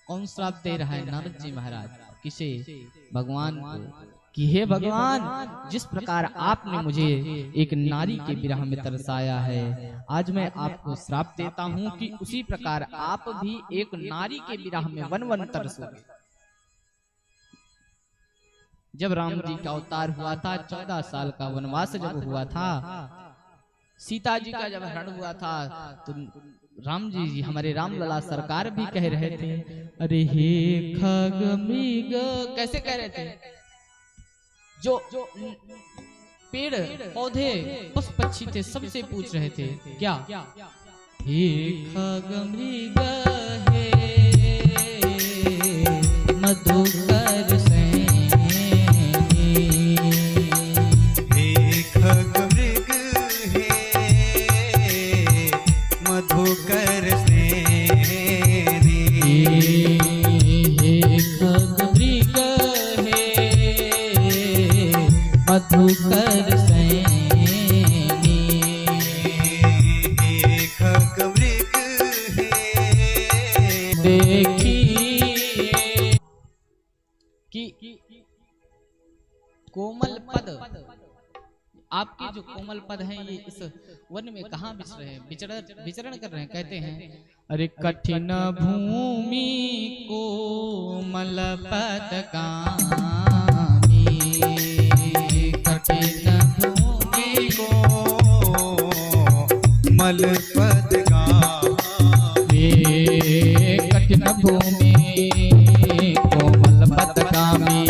कौन श्राप दे रहा है नारद जी महाराज? किसे? भगवान को, कि हे भगवान, जिस प्रकार आपने मुझे एक नारी के विरह में तरसाया है, आज मैं आपको श्राप देता हूं कि उसी प्रकार आप भी एक नारी के विरह में वन वन तरसोगे। जब राम जी का अवतार हुआ था, 14 साल का वनवास जब हुआ था, सीता जी का जब हरण हुआ था, तो राम जी, हमारे रामलला सरकार भी कह रहे थे, अरे हे खग मृग, कैसे कह रहे थे? जो पेड़ पौधे पशु पक्षी थे सबसे पूछ रहे थे, क्या? हे खग मृग हे मधुकर सैनी, हे खग मृग हे मधुकर सैनी, हे खग मृग हे मधुकर सैनी, हे खग मृग हे देखिए कि कोमल पद, आपके जो कोमल पद हैं ये इस वन में कहाँ विचरण कर रहे हैं। कहते हैं, अरे कठिन भूमि कोमल पद कामी, कठिन भूमि कोमल पद कामी, कठिन भूमि कोमल पद कामी,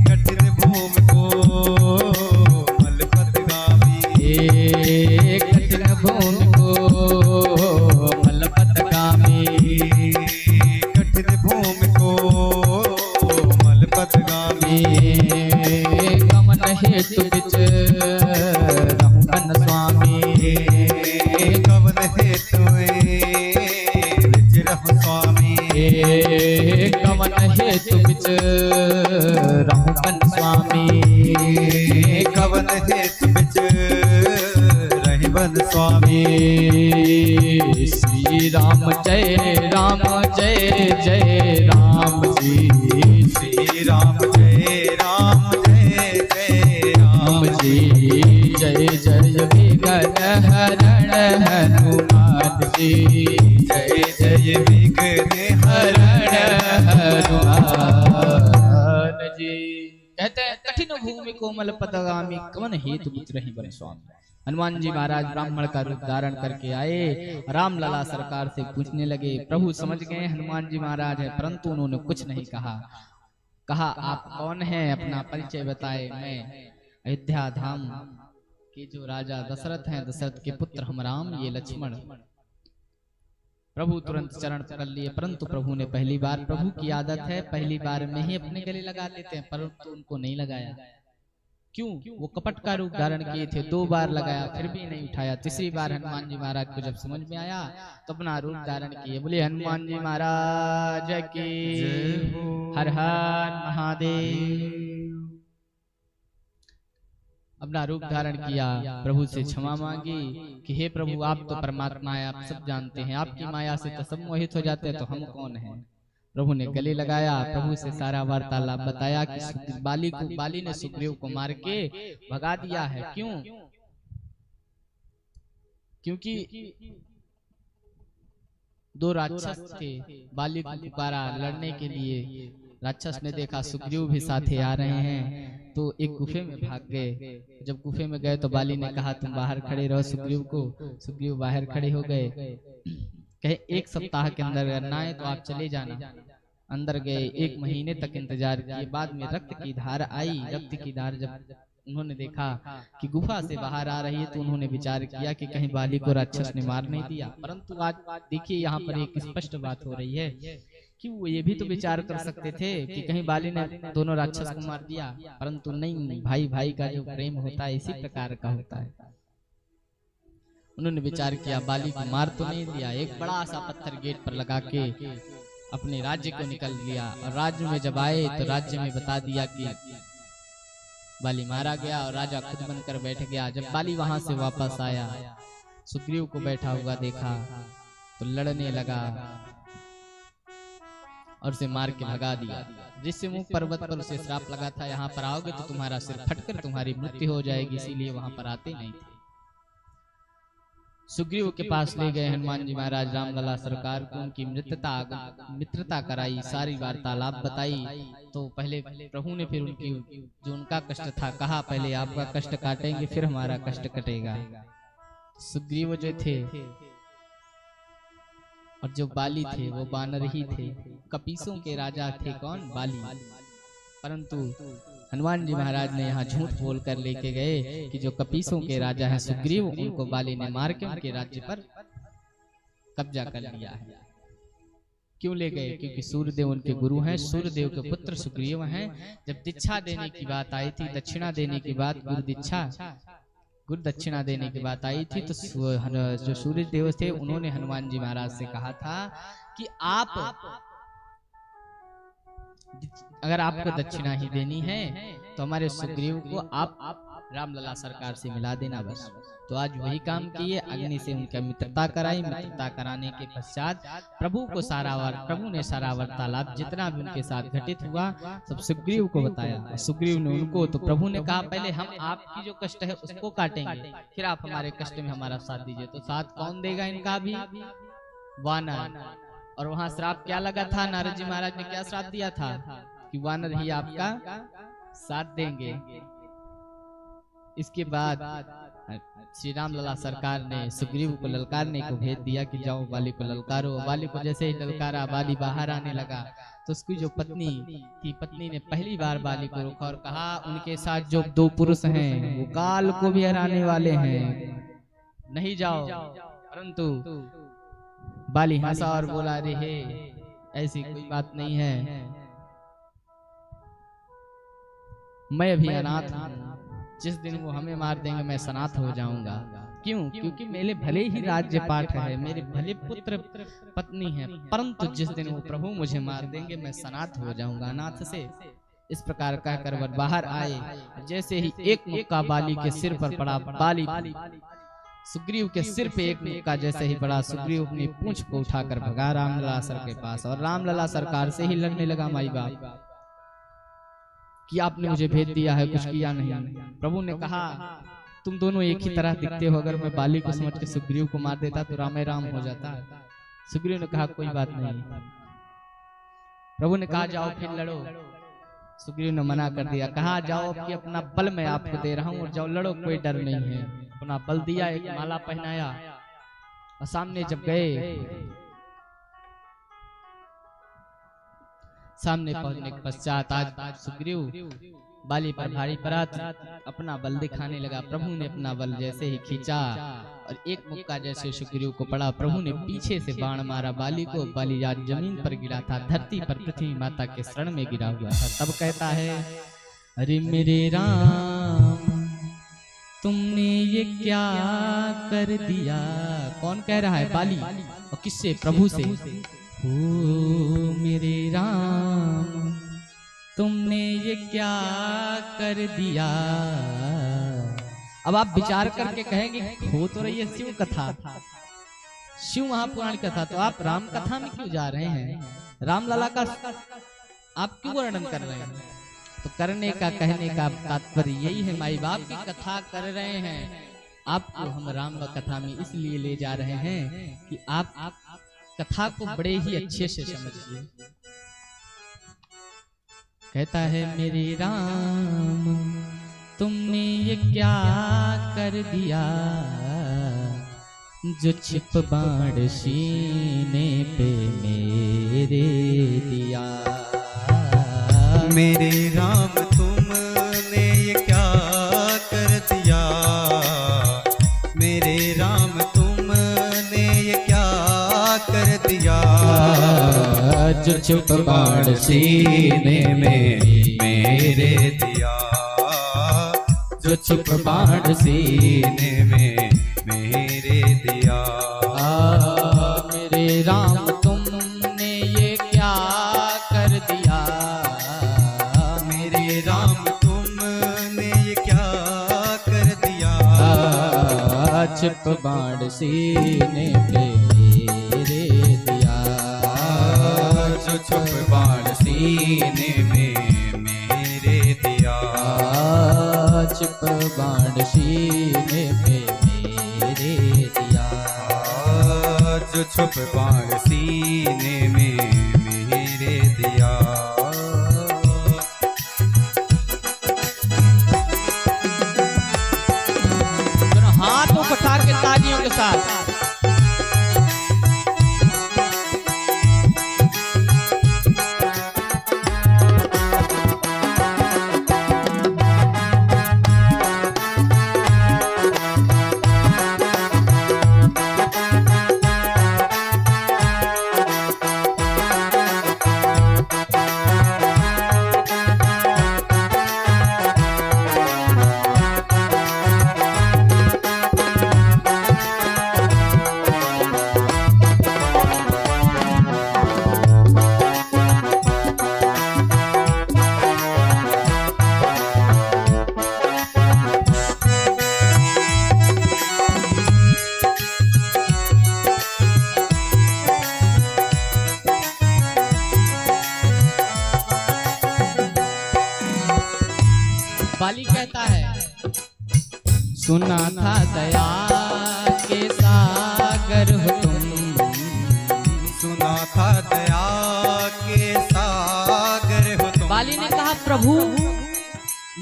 कठिन भूमि कोमल पद कामी, कठिन भूमि कोमल पद कामी, कठिन भूमि कोमल पद कामी, गमन हेतु बिचरहु बन स्वामी, कवन हेतु विचरहु स्वामी, कवन हेतु बिचरहु बन स्वामी, कवन हेतु विचरहु बन स्वामी, श्री राम जय राम जय जय राम जी, श्री राम जय राम जय जय राम जी, जय जय विघ्न हरण हनुमान जी, जय जय विघ्न हरण हनुमान जी। कहते हैं, कठिन भूमि कोमल पदगामी, कवन हेतु बिचरहि बन स्वामी। हनुमान जी महाराज ब्राह्मण का रूप धारण करके आए, रामलला सरकार से पूछने लगे। प्रभु समझ गए हनुमान जी महाराज है, परंतु उन्होंने कुछ नहीं कहा। कहा, आप कौन हैं, अपना परिचय बताए। मैं अयोध्या धाम के जो राजा दशरथ हैं, दशरथ के पुत्र हम राम, ये लक्ष्मण। प्रभु तुरंत चरण पकड़ लिए, परंतु प्रभु ने पहली बार, प्रभु की आदत है पहली बार में ही अपने गले लगा लेते हैं, परंतु उनको नहीं लगाया। क्यों? वो कपट का रूप धारण किए थे, 2 बार लगाया फिर भी नहीं उठाया। तीसरी बार हनुमान जी महाराज को जब समझ में आया तो अपना रूप धारण किए। बोले हनुमान जी महाराज की हर हर महादेव। अपना रूप धारण किया, प्रभु से क्षमा मांगी कि हे प्रभु, आप तो परमात्मा है, आप सब जानते हैं, आपकी माया से तो सब मोहित हो जाते हैं, तो हम कौन हैं। प्रभु ने गले लगाया, प्रभु से सारा वार्तालाप बताया कि बाली ने सुग्रीव को मार के भगा दिया है। क्यों? क्योंकि 2 राक्षस थे, बाली को पुकारा लड़ने के लिए। राक्षस ने देखा सुग्रीव भी साथे आ रहे हैं, तो एक गुफे में भाग गए। जब गुफे में गए तो बाली ने कहा, तुम बाहर खड़े रहो सुग्रीव को। सुग्रीव बाहर खड़े हो गए, कहे 1 सप्ताह के अंदर करना है तो आप चले जाना। अंदर गए, 1 महीने तक इंतजार किए। बाद में रक्त की धार आई। रक्त की धार जब उन्होंने देखा कि गुफा से बाहर आ रही है, तो उन्होंने विचार किया कि कहीं बाली को राक्षस ने मार नहीं दिया। परंतु आज देखिए यहाँ पर एक स्पष्ट बात हो रही है कि वो ये भी तो विचार कर सकते थे कि कहीं बाली ने दोनों राक्षस को मार दिया, परंतु नहीं, भाई भाई का जो प्रेम होता है इसी प्रकार का होता है। उन्होंने विचार किया, बाली को मार तो नहीं दिया। एक बड़ा सा पत्थर गेट पर लगा के अपने राज्य को निकल लिया, और राज्य में जब आए तो राज्य में बता दिया कि बाली मारा गया, और राजा खुद बनकर बैठ गया। जब बाली वहां से वापस आया, सुग्रीव को बैठा हुआ देखा तो लड़ने लगा। और उसे मार के भगा दिया। जिससे मुख पर्वत पर उसे श्राप लगा था, यहाँ पर आओगे तो तुम्हारा सिर फटकर तुम्हारी मृत्यु हो जाएगी, इसीलिए वहां पर आते नहीं थे। सुग्रीव के पास ले गए हनुमान जी महाराज रामलला सरकार को, उनकी मित्रता कराई, सारी वार्तालाप बताई। तो पहले प्रभु ने फिर उनकी जो उनका कष्ट था कहा, पहले आपका कष्ट काटेंगे फिर हमारा कष्ट कटेगा। सुग्रीव जो थे और जो बाली थे वो वानर ही थे, कपीसों के राजा थे कौन? बाली। परंतु हनुमान जी महाराज ने यहाँ झूठ बोल कर लेके गए कि जो कपीसों के राजा हैं सुग्रीव, उनको बाली ने मार के उनके राज्य पर कब्जा कर लिया है। क्यों ले गए? क्योंकि सूर्यदेव उनके गुरु हैं, सूर्यदेव के पुत्र सुग्रीव हैं। जब दीक्षा देने की बात आई थी, दक्षिणा देने की बात, गुरु दक्षिणा देने की बात आई थी, तो जो सूर्यदेव थे उन्होंने हनुमान जी महाराज से कहा था कि आप अगर आपको दक्षिणा ही देनी है तो हमारे सुग्रीव को आप रामलला सरकार से मिला देना बस। तो आज वही काम किए, अग्नि से उनका मित्रता कराई। मित्रता कराने के पश्चात प्रभु ने सारा वार्तालाप जितना भी उनके साथ घटित हुआ सब सुग्रीव को बताया। सुग्रीव ने उनको, तो प्रभु ने कहा पहले हम आपकी जो कष्ट है उसको काटेंगे, फिर आप हमारे कष्ट में हमारा साथ दीजिए। तो साथ कौन देगा इनका भी? वानर। और वहां श्राप क्या लगा था? नारद जी महाराज ने क्या श्राप दिया था कि वानर ही आपका साथ देंगे। इसके बाद श्री रामलला सरकार ने सुग्रीव को ललकारने को भेज दिया कि जाओ बाली को ललकारो। बाली को जैसे ही ललकारा, बाली बाहर आने लगा तो उसकी जो पत्नी थी, पत्नी ने पहली बार बाली को रोका और कहा उनके साथ जो 2 पुरुष हैं वो काल को भी हराने वाले हैं, नहीं जाओ। परंतु बाली हंसा और बोला, रे हे ऐसी कोई बात नहीं है, मैं अभी अनाथ हूँ, जिस दिन वो हमें मार देंगे मैं सनाथ हो जाऊंगा। क्यों? क्योंकि मेरे भले ही राज्य पाठ है, मेरे भले पुत्र पत्नी है, परंतु जिस दिन वो प्रभु मुझे मार देंगे मैं सनाथ हो जाऊंगा अनाथ से। इस प्रकार कहकर वह बाहर आए। जैसे ही एक मुक्का बाली के सिर पर पड़ा, बाली सुग्रीव के सिर पे एक मुक्का जैसे ही पड़ा, सुग्रीव अपनी पूंछ को उठाकर भगा रामलला सर के पास और रामलला सरकार से ही लड़ने लगा माई बाप कि आपने मुझे भेज दिया है, कुछ किया नहीं। प्रभु ने कहा तुम दोनों एक ही तरह दिखते हो, अगर मैं बाली को समझ के सुग्रीव को मार देता तो रामे राम हो जाता। सुग्रीव ने कहा कोई बात नहीं। प्रभु ने कहा जाओ फिर लड़ो। सुग्रीव ने मना कर दिया, कहा जाओ कि अपना बल मैं आपको दे रहा हूँ और जाओ लड़ो, कोई डर नहीं है। अपना बल दिया, एक माला पहनाया और सामने जब गए, सामने पहुंचने के पश्चात आज सुग्रीव बाली पर भारी पड़ा, अपना बल दिखाने लगा। प्रभु ने अपना बल जैसे ही खींचा और एक मुक्का जैसे सुग्रीव को पड़ा, प्रभु ने पीछे से बाण मारा बाली को। बाली आज जमीन पर गिरा था, धरती पर पृथ्वी माता के शरण में गिरा हुआ था। तब कहता है, अरे मेरे राम तुमने ये क्या कर दिया। कौन कह रहा है? बाली। और किससे? प्रभु से। ओ मेरे राम तुमने ये क्या कर दिया। अब आप विचार करके कहेंगे हो तो रही है शिव कथा, शिव महापुराण कथा, तो आप राम कथा में क्यों जा रहे हैं? रामलला का आप क्यों वर्णन कर रहे हैं? तो करने का, कहने का तात्पर्य यही है, माई बाप की कथा कर रहे हैं। आपको हम राम कथा में इसलिए ले जा रहे हैं कि आप कथा को बड़े ही अच्छे से समझिए। कहता है, मेरे राम तुमने ये क्या कर दिया, जो छिप बाण सीने पे मेरे दिया। मेरे राम तुमने ये क्या कर दिया, मेरे राम तुमने ये क्या कर दिया, जो छिप बाण सीने में मेरे दिया, जो छिप बाण सीने में मेरे दिया। मेरे राम तुमने ये क्या कर दिया, मेरे राम तुमने ये क्या कर दिया, छिप बाण सीने पे मेरे दिया, जो छिप बाण सीने में मेरे दिया, छिप बाण सीने में मेरे दिया, जो छुप बाण सीने में मेरे दिया। हाथों को उठा के तालियों के साथ बाली कहता है, सुना था दया के सागर हो तुम, सुना था दया के सागर हो तुम। बाली ने कहा प्रभु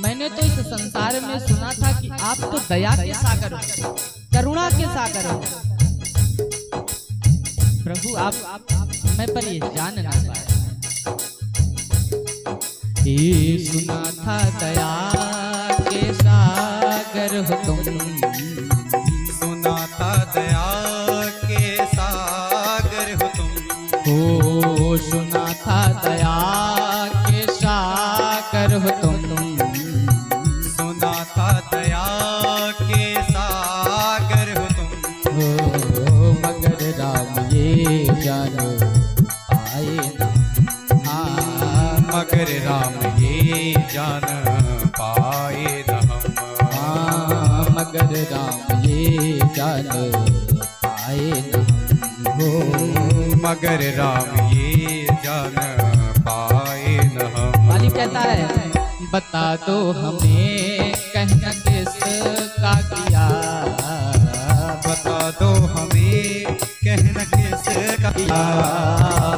मैंने तो इस संसार में सुना था कि आप तो दया के सागर हो, करुणा के सागर हो। प्रभु आप मैं पर ये जान ना पाया। ये सुना था दया के सागर हो तुम, सुना था दया के सागर हो तुम। ओ सुना था दया के सागर हो तुम, सुना था दया के सागर हो तुम। ओ मगर राम ये जान आए ना, मगर राम ये जान पाए न हम। मगर राम ये जान पाए न हम। मगर राम ये जान पाए न हम। बाली कहता है, बता दो हमें कहना किसका किया, बता दो हमें कहना किसका किया,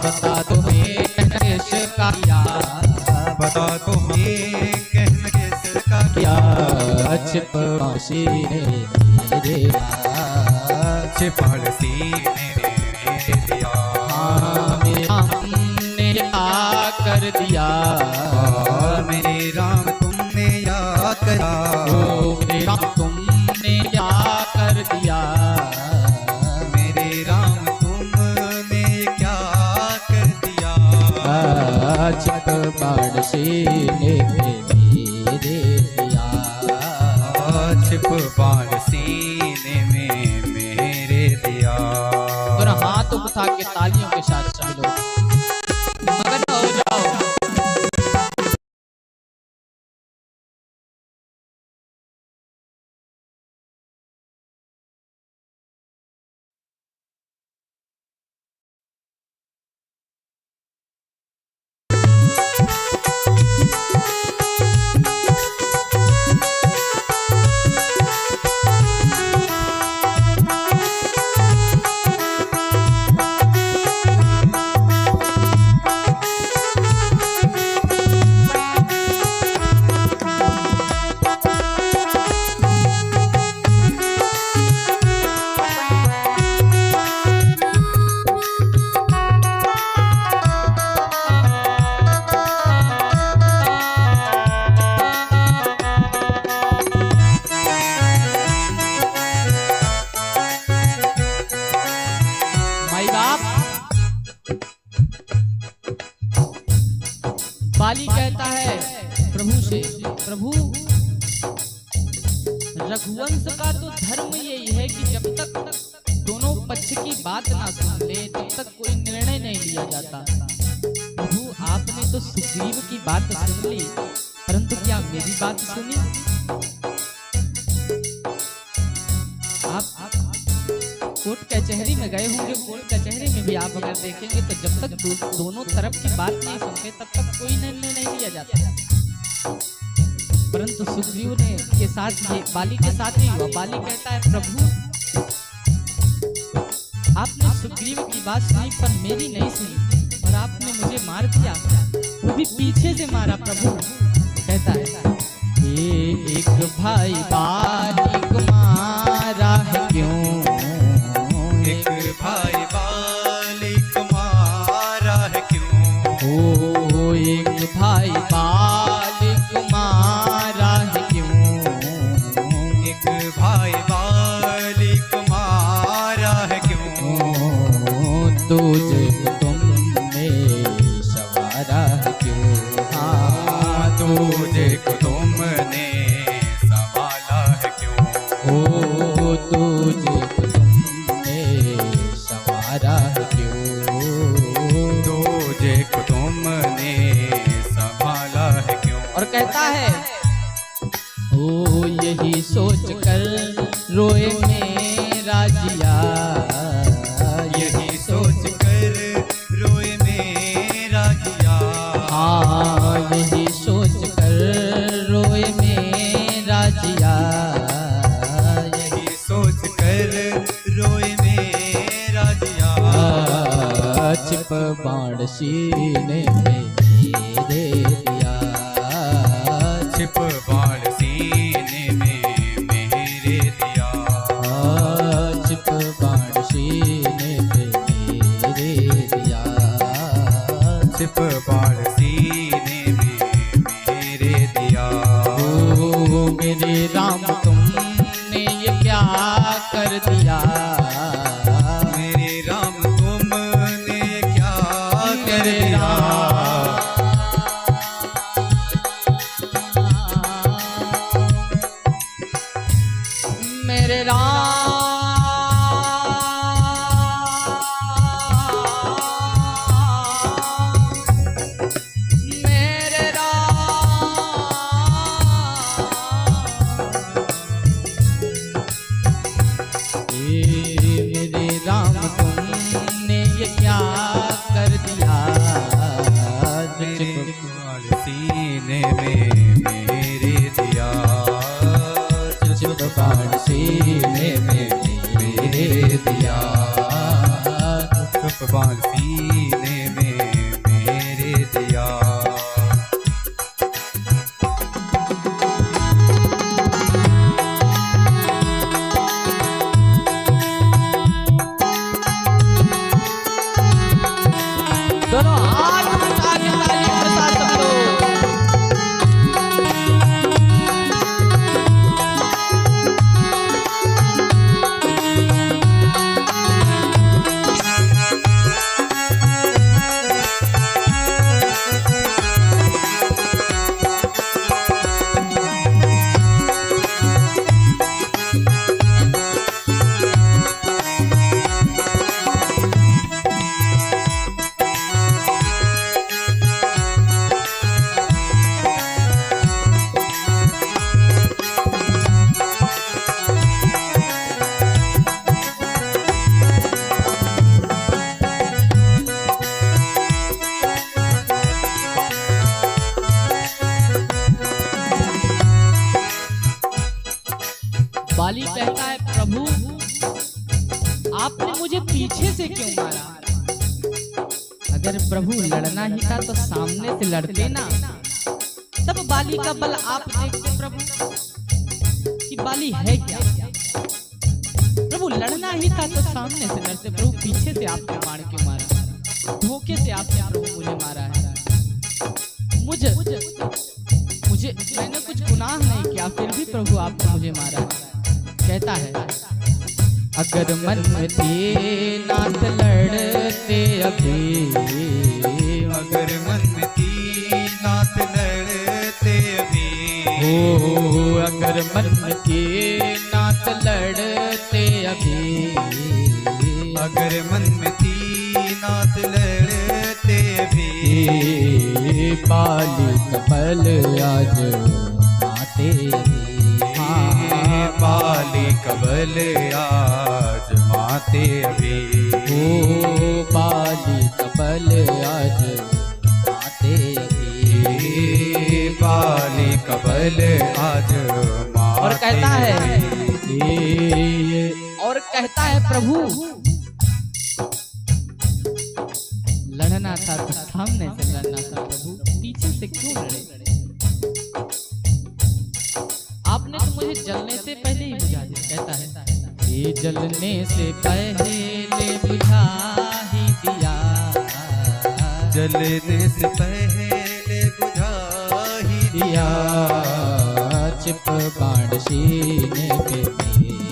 बता दो हमें कहना किसका किया, बता दो हमें कहना किसका किया। छिप सीने मेरे छिपड़ सीने मेरे दिया, हमने क्या कर दिया, मेरे राम तुमने याद करा। मेरे राम तुमने क्या कर दिया, मेरे राम तुमने क्या कर दिया। छिप बाण सीने में मेरे दिया, छिप बाण सीने में मेरे दिया। और हाथ उठा के तालियों के साथ सभी लोग मगन हो जाओ। बाली कहता है प्रभु से, प्रभु रघुवंश का तो धर्म यही है कि जब तक दोनों पक्ष की बात ना सुन ले तब तक कोई निर्णय नहीं लिया जाता। प्रभु आपने तो सुग्रीव की बात सुन ली, परंतु क्या मेरी बात सुनी? आप कोर्ट कचहरी में गए होंगे, कोर्ट कचहरी में भी आप अगर देखेंगे तो जब तक दोनों तरफ की बात नहीं सुनते तब तक कोई निर्णय नहीं लिया जाता। परंतु सुग्रीव ने के साथ ये बाली के साथ ही हुआ। बाली कहता है प्रभु आपने सुग्रीव की बात सुनी पर मेरी नहीं सुनी और आपने मुझे मार दिया, वो भी पीछे से मारा। प्रभु कहता है एक भाई बाली को मारा है क्यों, एक भाई बाली को मारा है क्यों, ओ एक भाई बाली को मारा है क्यों, एक भाई बाली को मारा है क्यों, तुझे तुमने सवारा है क्यों, हाँ तुझे तुमने संभाला है क्यों, ओ तुझे तुमने सवारा है क्यों, तुझे तुमने संभाला है क्यों। और कहता है ओ यही सोच कर रोए मेरा जिया, यही सोच कर रोए मेरा जिया, हाँ यही सोच कर रोए मेरा जिया, यही सोच कर रोए मेरा जिया, छिप बाण सीने में मेरे दिया, छिप बाण सीने में मेरे दिया, छिप बाण सीने में मेरे दिया, छिप बाण सीने में मेरे दिया, ओ मेरे राम तुमने ये क्या कर दिया, मेरे राम तुमने क्या कर दिया, मेरे राम मेरे राम तुमने ये क्या कर दिया, मेरे बाण सीने में मेरे दिया, छिप बाण सीने में मेरे दिया, छिप बाण सीने में मेरे दिया। दोनों हाथ उठा के ताली के साथ सब लोग। बाली कहता है प्रभु आपने मुझे पीछे से क्यों मारा, अगर प्रभु लड़ना ही था तो सामने से लड़ते ना। तब बाली का बल आप देखते प्रभु कि बाली है क्या, प्रभु लड़ना ही था तो सामने से लड़ते, प्रभु पीछे से आपने मार क्यों मारा, धोखे से आपने प्रभु मुझे मारा है, मुझे मैंने कुछ गुनाह नहीं किया फिर भी प्रभु आपने मुझे मारा है। कहता है अगर मन में थी नाथ लड़ते अभी, अगर मन में थी नाथ लड़ते अभी, ओ अगर मन में थी नाथ लड़ते अभी, अगर मन में थी नाथ लड़ते अभी, बाली कपल आज आते बाली कबल आज माते अभी, बाली कबल आज माते बाली कबल आज और कहता है प्रभु लड़ना था तो सामने से लड़ना था प्रभु, पीछे से क्यों लड़े? आपने तो मुझे जलने से पहले ही बुझा दिया। कहता है ये जलने से पहले बुझा ही दिया, जलने से पहले बुझा ही दिया, चिप बाण सीने पे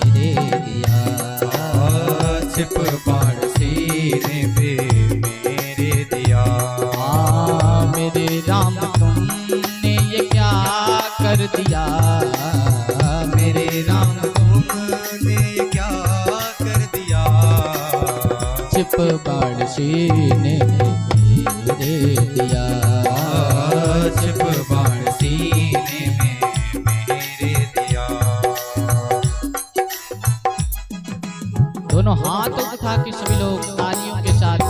मेरे दिया, छिप बाण सीने पे मेरे दिया। मेरे राम तुमने ये क्या कर दिया, मेरे राम तुमने ये क्या कर दिया, छिप बाण सीने पे मेरे दिया, छिप बाण सीने में मेरे दिया। दोनों हाथ उठा के सभी लोग तालियों के साथ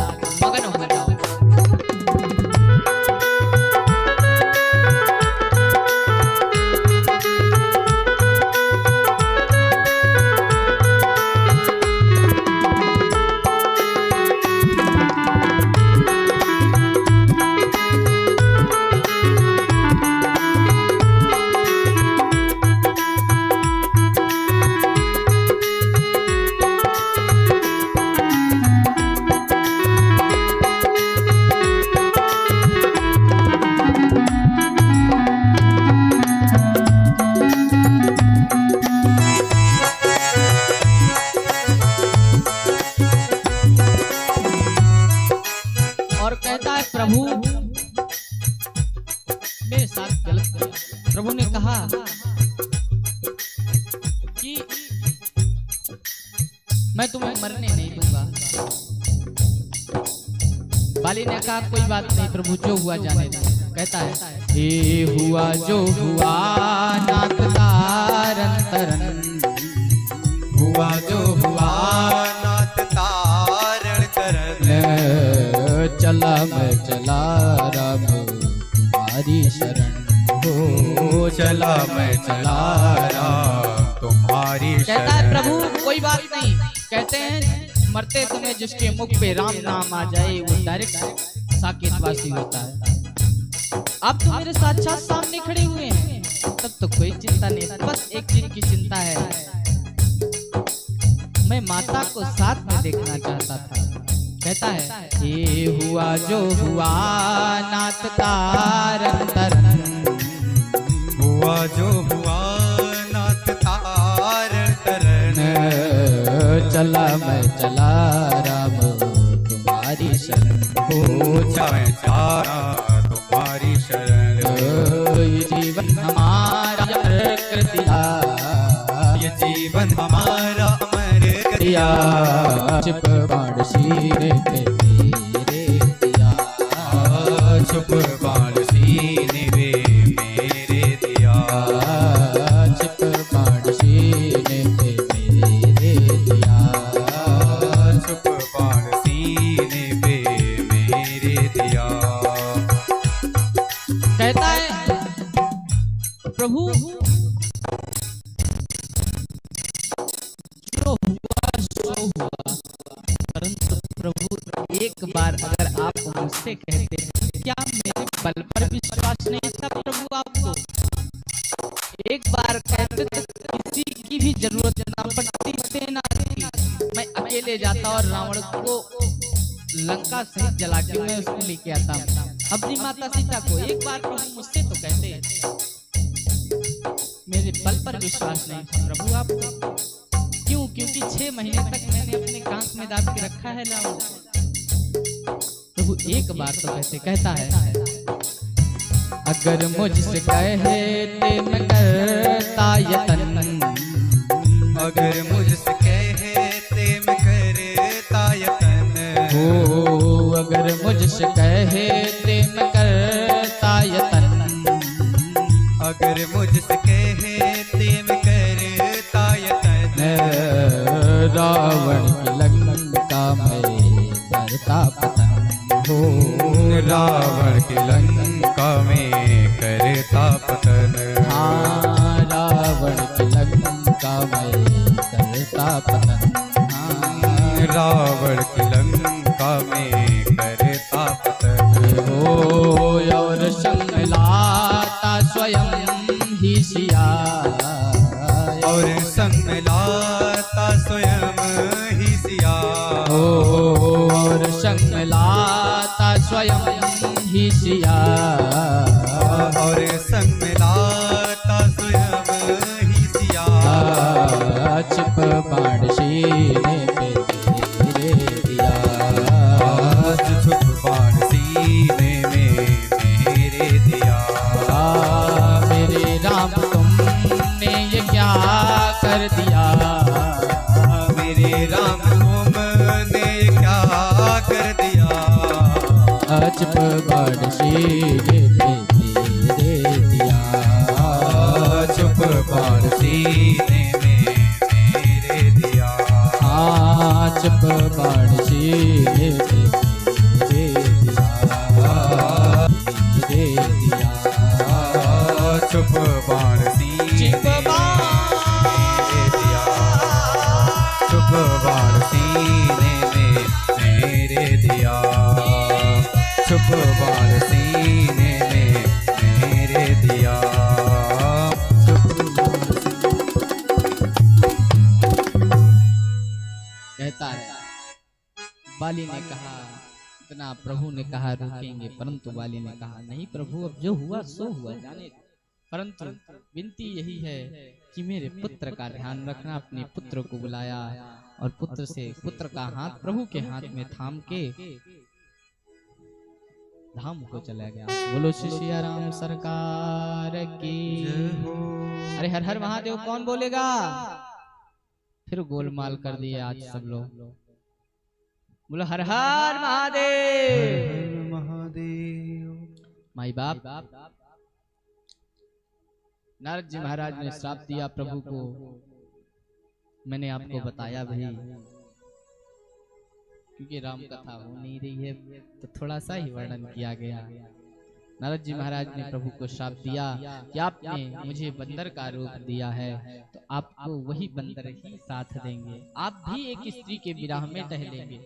मगन हो जाओ। प्रभु मेरे साथ गलत किया। प्रभु ने कहा कि मैं तुम्हें मरने नहीं दूंगा। बाली ने कहा कोई बात नहीं प्रभु, जो हुआ जाने दो। कहता है ये हुआ जो हुआ नाथ तारन तरन, हुआ जो हुआ नाथ तारण तरन, चला मैं चला राम तुम्हारी शरण हो, चला मैं चला राम तुम्हारी शरण। कहता है प्रभु कोई बात नहीं। कहते हैं मरते समय जिसके मुख पे राम नाम आ जाए वो डायरेक्ट साकेतवासी होता है। आप तो मेरे साक्षात सामने खड़े हुए हैं, तब तो कोई चिंता नहीं, बस एक चीज की चिंता है, मैं माता को साथ में देखना चाहता था। कहता है ये हुआ जो हुआ नाथ तारन तरन, हुआ जो हुआ नाथ तारण तरन, चला मैं चला राम तुम्हारी शरण हो, मैं चारा तुम्हारी शरण। ये जीवन हमारा अमर कर दिया, ये जीवन हमारा अमर कर दिया, छिप बाण सीने पे मेरे दिया, छिप बाण सीने पे मेरे दिया, छिप बाण सीने पे मेरे दिया, छिप बाण सीने पे मेरे दिया। कहता है प्रभु जो हुआ सो हुआ, परंतु प्रभु एक बार अगर आप मुझसे कहते क्या मेरे बल पर विश्वास नहीं था प्रभु आपको? एक बार कहते तो किसी की भी जरूरत ना पड़ती, सेना थी, मैं अकेले जाता और रावण को लंका सहित जला के मैं उसको लेके आता अपनी माता सीता को। एक बार प्रभु मुझसे तो कहते मेरे बल पर विश्वास नहीं था प्रभु आपको। क्यों? क्योंकि 6 महीने तक मैंने अपने कांख में दाब के रखा है रावण। प्रभु एक बार तो कहता है अगर मुझसे कहते मैं करता यतन, अगर मुझसे कहते मैं करता यतन, हो अगर मुझसे कहते मैं करता यतन, अगर मुझसे कहते मैं करता यतन, रावण की लंका में की लंका में करता पतन। हाँ रावण की लंका में करता पतन। हाँ रावण की लंका में करता पतन। हो और संग लाता स्वयं ही सिया। और संग लाता स्वयं ही सिया। और संग लाता स्वयं ही सिया। और संग लाता स्वयं ही सिया। छिप बाण सीने पे तेरे दिया। छुप बाण सीने में मेरे दिया। मेरे राम तुमने ये क्या कर दिया। मेरे राम तुमने क्या कर दिया। छिप बाण सीने पे तेरे दिया। छुप बाण सीने में मेरे दिया। छिप बाण सीने पे तेरे दिया। तेरे दिया। छुप बाण सीने मेरे दिया। छुप बाण सीने में मेरे दिया। छुप बाण सीने में मेरे दिया। कहता है बाली ने कहा, इतना प्रभु ने कहा रुकेंगे, परंतु बाली ने कहा नहीं प्रभु, अब जो हुआ सो हुआ, जाने दो। परंतु विनती यही है कि मेरे पुत्र का ध्यान रखना। अपने पुत्र को बुलाया और पुत्र का हाथ प्रभु के हाथ में थाम के धाम को चला गया। बोलो श्री सिया राम सरकार की। अरे हर हर महादेव कौन बोलेगा। फिर गोलमाल कर दिए आज सब लोग। बोलो हर हर महादेव। महादेव। माई बाप नारद जी महाराज ने श्राप दिया प्रभु को। मैंने आपको बताया भाई, क्योंकि राम कथा हो नहीं रही है तो थोड़ा सा ही वर्णन किया गया। नारद जी महाराज ने प्रभु को श्राप दिया कि आपने मुझे बंदर का रूप दिया है तो आपको वही बंदर ही साथ देंगे, आप भी एक स्त्री के विराह में टहलेंगे।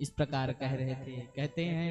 इस प्रकार कह रहे थे। कहते हैं